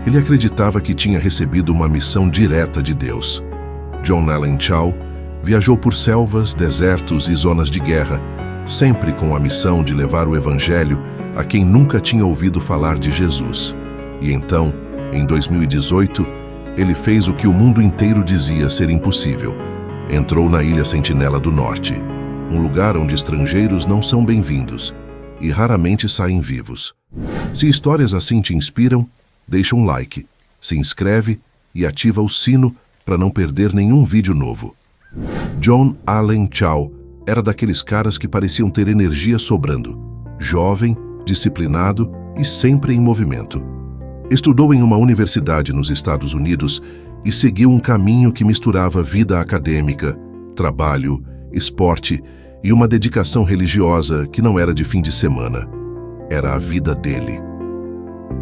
Ele acreditava que tinha recebido uma missão direta de Deus. John Allen Chau viajou por selvas, desertos e zonas de guerra, sempre com a missão de levar o Evangelho a quem nunca tinha ouvido falar de Jesus. E então, em 2018, ele fez o que o mundo inteiro dizia ser impossível. Entrou na Ilha Sentinela do Norte, um lugar onde estrangeiros não são bem-vindos e raramente saem vivos. Se histórias assim te inspiram, deixa um like, se inscreve e ativa o sino para não perder nenhum vídeo novo. John Allen Chau era daqueles caras que pareciam ter energia sobrando, jovem, disciplinado e sempre em movimento. Estudou em uma universidade nos Estados Unidos e seguiu um caminho que misturava vida acadêmica, trabalho, esporte e uma dedicação religiosa que não era de fim de semana. Era a vida dele.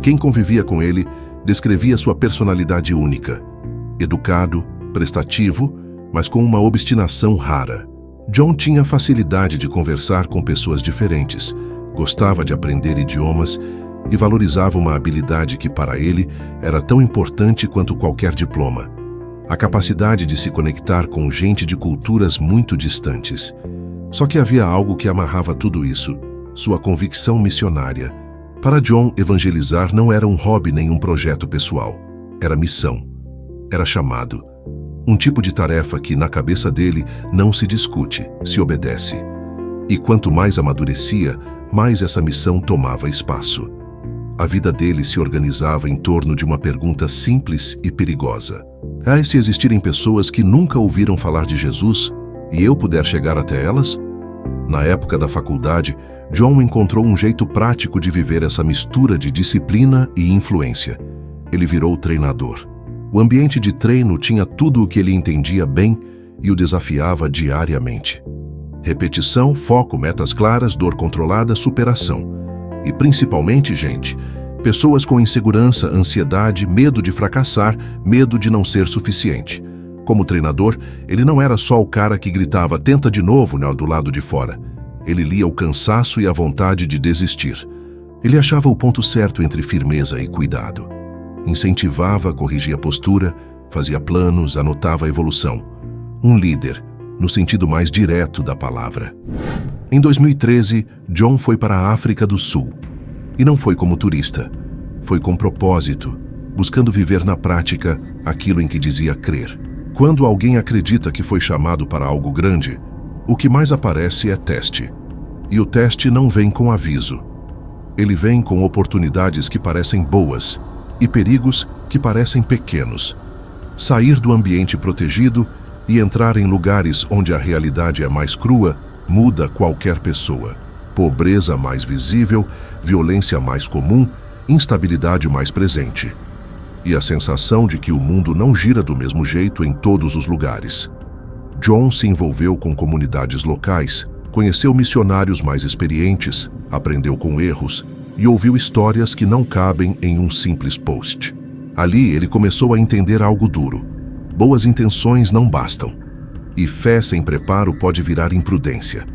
Quem convivia com ele descrevia sua personalidade única, educado, prestativo, mas com uma obstinação rara. John tinha facilidade de conversar com pessoas diferentes, gostava de aprender idiomas e valorizava uma habilidade que para ele era tão importante quanto qualquer diploma: a capacidade de se conectar com gente de culturas muito distantes. Só que havia algo que amarrava tudo isso: sua convicção missionária. Para John, evangelizar não era um hobby nem um projeto pessoal. Era missão. Era chamado. Um tipo de tarefa que, na cabeça dele, não se discute, se obedece. E quanto mais amadurecia, mais essa missão tomava espaço. A vida dele se organizava em torno de uma pergunta simples e perigosa: e se existirem pessoas que nunca ouviram falar de Jesus e eu puder chegar até elas? Na época da faculdade, John encontrou um jeito prático de viver essa mistura de disciplina e influência. Ele virou treinador. O ambiente de treino tinha tudo o que ele entendia bem e o desafiava diariamente. Repetição, foco, metas claras, dor controlada, superação. E principalmente, gente, pessoas com insegurança, ansiedade, medo de fracassar, medo de não ser suficiente. Como treinador, ele não era só o cara que gritava "tenta de novo", né, do lado de fora. Ele lia o cansaço e a vontade de desistir. Ele achava o ponto certo entre firmeza e cuidado. Incentivava, corrigia a postura, fazia planos, anotava a evolução. Um líder, no sentido mais direto da palavra. Em 2013, John foi para a África do Sul. E não foi como turista. Foi com propósito, buscando viver na prática aquilo em que dizia crer. Quando alguém acredita que foi chamado para algo grande, o que mais aparece é teste. E o teste não vem com aviso. Ele vem com oportunidades que parecem boas e perigos que parecem pequenos. Sair do ambiente protegido e entrar em lugares onde a realidade é mais crua muda qualquer pessoa. Pobreza mais visível, violência mais comum, instabilidade mais presente. E a sensação de que o mundo não gira do mesmo jeito em todos os lugares. John se envolveu com comunidades locais, conheceu missionários mais experientes, aprendeu com erros e ouviu histórias que não cabem em um simples post. Ali ele começou a entender algo duro: boas intenções não bastam, e fé sem preparo pode virar imprudência.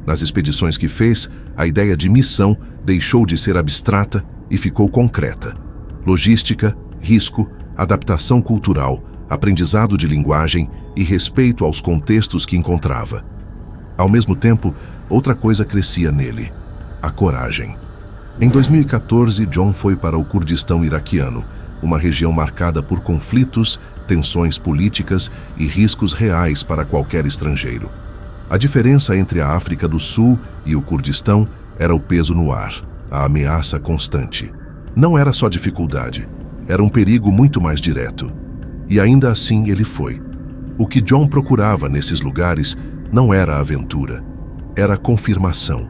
Nas expedições que fez, a ideia de missão deixou de ser abstrata e ficou concreta. Logística, risco, adaptação cultural, aprendizado de linguagem e respeito aos contextos que encontrava. Ao mesmo tempo, outra coisa crescia nele: a coragem. Em 2014, John foi para o Kurdistão iraquiano, uma região marcada por conflitos, tensões políticas e riscos reais para qualquer estrangeiro. A diferença entre a África do Sul e o Kurdistão era o peso no ar, a ameaça constante. Não era só dificuldade, era um perigo muito mais direto. E ainda assim ele foi. O que John procurava nesses lugares não era aventura, era confirmação.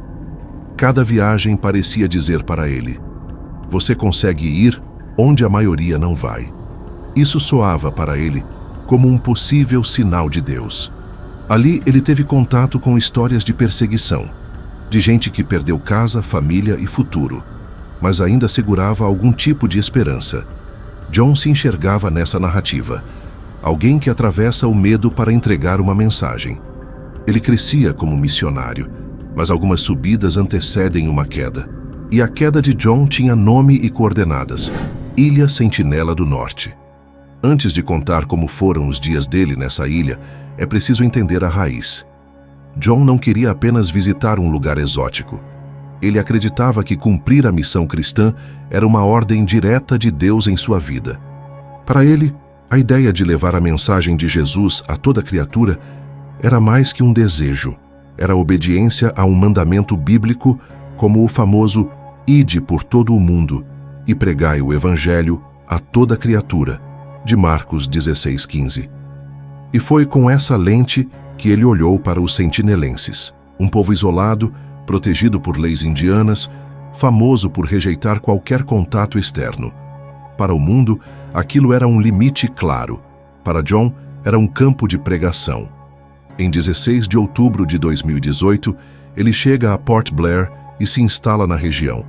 Cada viagem parecia dizer para ele: você consegue ir onde a maioria não vai. Isso soava para ele como um possível sinal de Deus. Ali ele teve contato com histórias de perseguição, de gente que perdeu casa, família e futuro, mas ainda segurava algum tipo de esperança. John se enxergava nessa narrativa, alguém que atravessa o medo para entregar uma mensagem. Ele crescia como missionário, mas algumas subidas antecedem uma queda. E a queda de John tinha nome e coordenadas: Ilha Sentinela do Norte. Antes de contar como foram os dias dele nessa ilha, é preciso entender a raiz. John não queria apenas visitar um lugar exótico. Ele acreditava que cumprir a missão cristã era uma ordem direta de Deus em sua vida. Para ele, a ideia de levar a mensagem de Jesus a toda criatura era mais que um desejo. Era obediência a um mandamento bíblico, como o famoso "Ide por todo o mundo e pregai o Evangelho a toda criatura", de Marcos 16:15. E foi com essa lente que ele olhou para os sentinelenses, um povo isolado, protegido por leis indianas, famoso por rejeitar qualquer contato externo. Para o mundo, aquilo era um limite claro. Para John, era um campo de pregação. Em 16 de outubro de 2018, ele chega a Port Blair e se instala na região,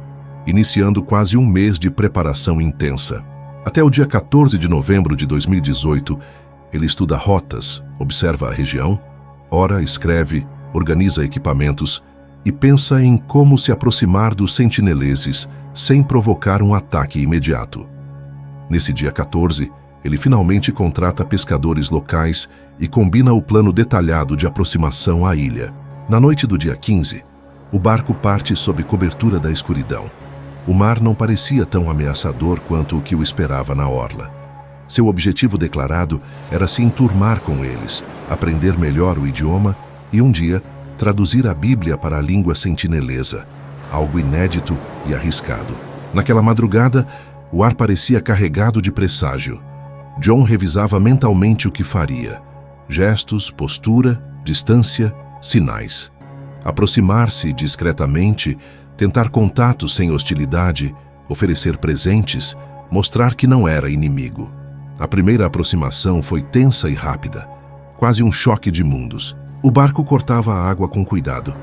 iniciando quase um mês de preparação intensa. Até o dia 14 de novembro de 2018, ele estuda rotas, observa a região, ora, escreve, organiza equipamentos e pensa em como se aproximar dos sentineleses sem provocar um ataque imediato. Nesse dia 14, ele finalmente contrata pescadores locais e combina o plano detalhado de aproximação à ilha. Na noite do dia 15, o barco parte sob cobertura da escuridão. O mar não parecia tão ameaçador quanto o que o esperava na orla. Seu objetivo declarado era se enturmar com eles, aprender melhor o idioma e, um dia, traduzir a Bíblia para a língua sentinelesa, algo inédito e arriscado. Naquela madrugada, o ar parecia carregado de presságio. John revisava mentalmente o que faria. Gestos, postura, distância, sinais. Aproximar-se discretamente, tentar contato sem hostilidade, oferecer presentes, mostrar que não era inimigo. A primeira aproximação foi tensa e rápida, quase um choque de mundos. O barco cortava a água com cuidado.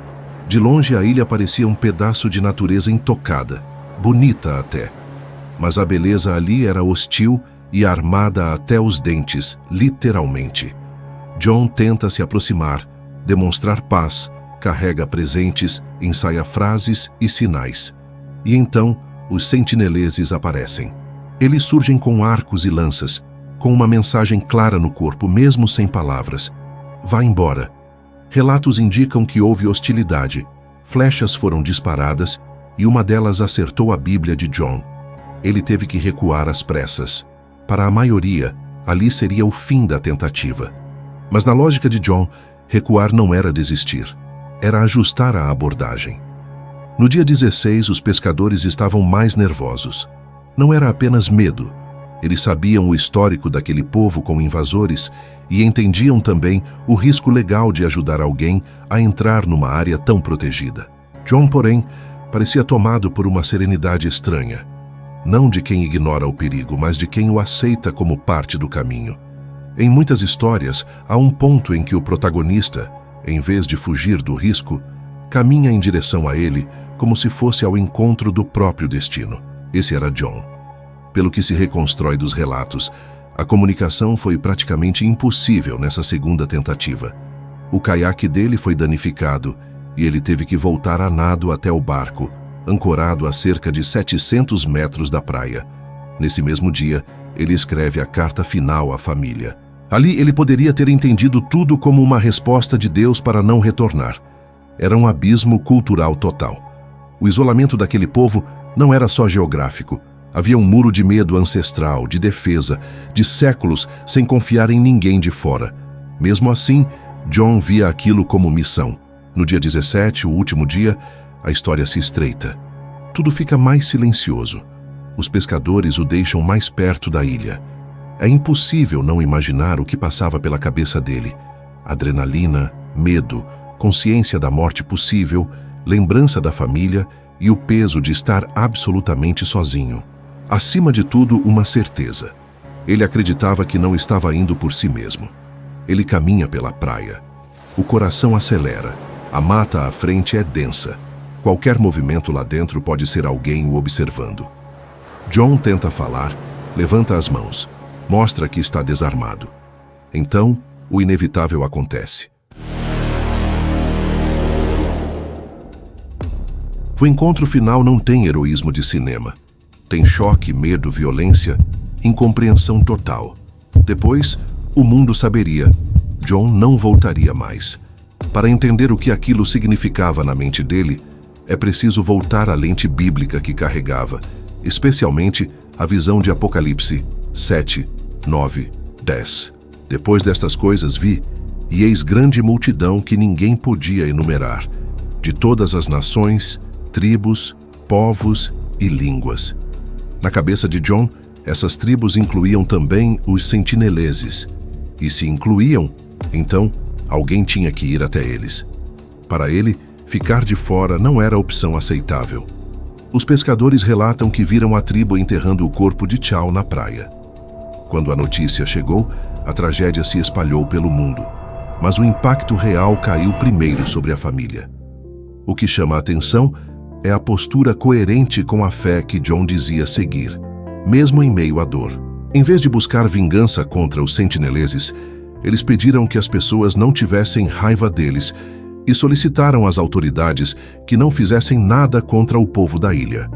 De longe a ilha parecia um pedaço de natureza intocada, bonita até. Mas a beleza ali era hostil e armada até os dentes, literalmente. John tenta se aproximar, demonstrar paz, carrega presentes, ensaia frases e sinais. E então, os sentineleses aparecem. Eles surgem com arcos e lanças, com uma mensagem clara no corpo, mesmo sem palavras. Vá embora. Relatos indicam que houve hostilidade. Flechas foram disparadas e uma delas acertou a Bíblia de John. Ele teve que recuar às pressas. Para a maioria, ali seria o fim da tentativa. Mas na lógica de John, recuar não era desistir. Era ajustar a abordagem. No dia 16, os pescadores estavam mais nervosos. Não era apenas medo. Eles sabiam o histórico daquele povo com invasores e entendiam também o risco legal de ajudar alguém a entrar numa área tão protegida. John, porém, parecia tomado por uma serenidade estranha. Não de quem ignora o perigo, mas de quem o aceita como parte do caminho. Em muitas histórias, há um ponto em que o protagonista, em vez de fugir do risco, caminha em direção a ele como se fosse ao encontro do próprio destino. Esse era John. Pelo que se reconstrói dos relatos, a comunicação foi praticamente impossível nessa segunda tentativa. O caiaque dele foi danificado e ele teve que voltar a nado até o barco, ancorado a cerca de 700 metros da praia. Nesse mesmo dia, ele escreve a carta final à família. Ali ele poderia ter entendido tudo como uma resposta de Deus para não retornar. Era um abismo cultural total. O isolamento daquele povo não era só geográfico. Havia um muro de medo ancestral, de defesa, de séculos sem confiar em ninguém de fora. Mesmo assim, John via aquilo como missão. No dia 17, o último dia, a história se estreita. Tudo fica mais silencioso. Os pescadores o deixam mais perto da ilha. É impossível não imaginar o que passava pela cabeça dele. Adrenalina, medo, consciência da morte possível, lembrança da família e o peso de estar absolutamente sozinho. Acima de tudo, uma certeza. Ele acreditava que não estava indo por si mesmo. Ele caminha pela praia. O coração acelera. A mata à frente é densa. Qualquer movimento lá dentro pode ser alguém o observando. John tenta falar, levanta as mãos, mostra que está desarmado. Então, o inevitável acontece. O encontro final não tem heroísmo de cinema. Tem choque, medo, violência, incompreensão total. Depois, o mundo saberia. John não voltaria mais. Para entender o que aquilo significava na mente dele, é preciso voltar à lente bíblica que carregava, especialmente a visão de Apocalipse 7, 9, 10. Depois destas coisas vi, e eis grande multidão que ninguém podia enumerar, de todas as nações, tribos, povos e línguas. Na cabeça de John, essas tribos incluíam também os sentineleses. E se incluíam, então alguém tinha que ir até eles. Para ele, ficar de fora não era opção aceitável. Os pescadores relatam que viram a tribo enterrando o corpo de Chao na praia. Quando a notícia chegou, a tragédia se espalhou pelo mundo. Mas o impacto real caiu primeiro sobre a família. O que chama a atenção é a postura coerente com a fé que John dizia seguir, mesmo em meio à dor. Em vez de buscar vingança contra os sentineleses, eles pediram que as pessoas não tivessem raiva deles e solicitaram às autoridades que não fizessem nada contra o povo da ilha.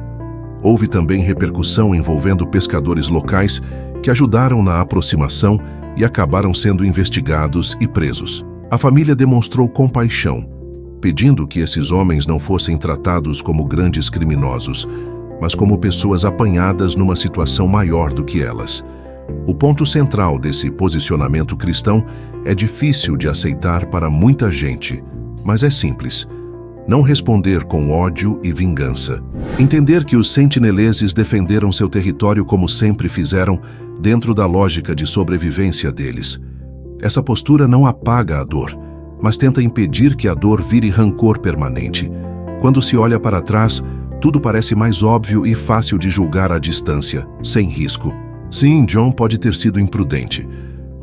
Houve também repercussão envolvendo pescadores locais que ajudaram na aproximação e acabaram sendo investigados e presos. A família demonstrou compaixão, pedindo que esses homens não fossem tratados como grandes criminosos, mas como pessoas apanhadas numa situação maior do que elas. O ponto central desse posicionamento cristão é difícil de aceitar para muita gente, mas é simples. Não responder com ódio e vingança. Entender que os sentineleses defenderam seu território como sempre fizeram, dentro da lógica de sobrevivência deles. Essa postura não apaga a dor, mas tenta impedir que a dor vire rancor permanente. Quando se olha para trás, tudo parece mais óbvio e fácil de julgar à distância, sem risco. Sim, John pode ter sido imprudente.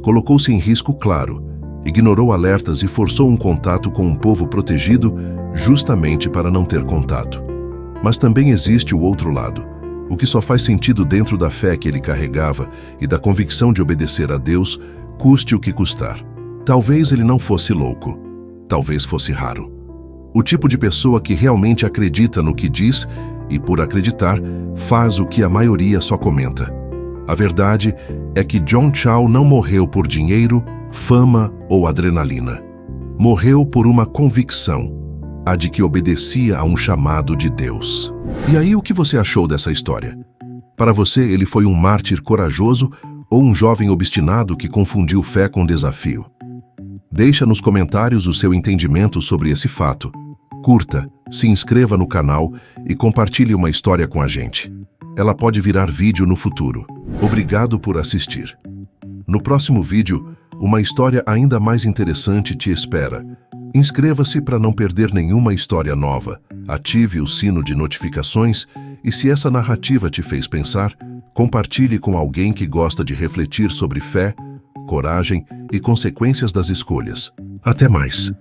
Colocou-se em risco, claro. Ignorou alertas e forçou um contato com um povo protegido justamente para não ter contato. Mas também existe o outro lado, o que só faz sentido dentro da fé que ele carregava e da convicção de obedecer a Deus, custe o que custar. Talvez ele não fosse louco, talvez fosse raro. O tipo de pessoa que realmente acredita no que diz e, por acreditar, faz o que a maioria só comenta. A verdade é que John Chao não morreu por dinheiro, fama ou adrenalina. Morreu por uma convicção, a de que obedecia a um chamado de Deus. E aí, o que você achou dessa história? Para você, ele foi um mártir corajoso ou um jovem obstinado que confundiu fé com desafio? Deixa nos comentários o seu entendimento sobre esse fato. Curta, se inscreva no canal e compartilhe uma história com a gente. Ela pode virar vídeo no futuro. Obrigado por assistir. No próximo vídeo, uma história ainda mais interessante te espera. Inscreva-se para não perder nenhuma história nova, ative o sino de notificações e, se essa narrativa te fez pensar, compartilhe com alguém que gosta de refletir sobre fé, coragem e consequências das escolhas. Até mais!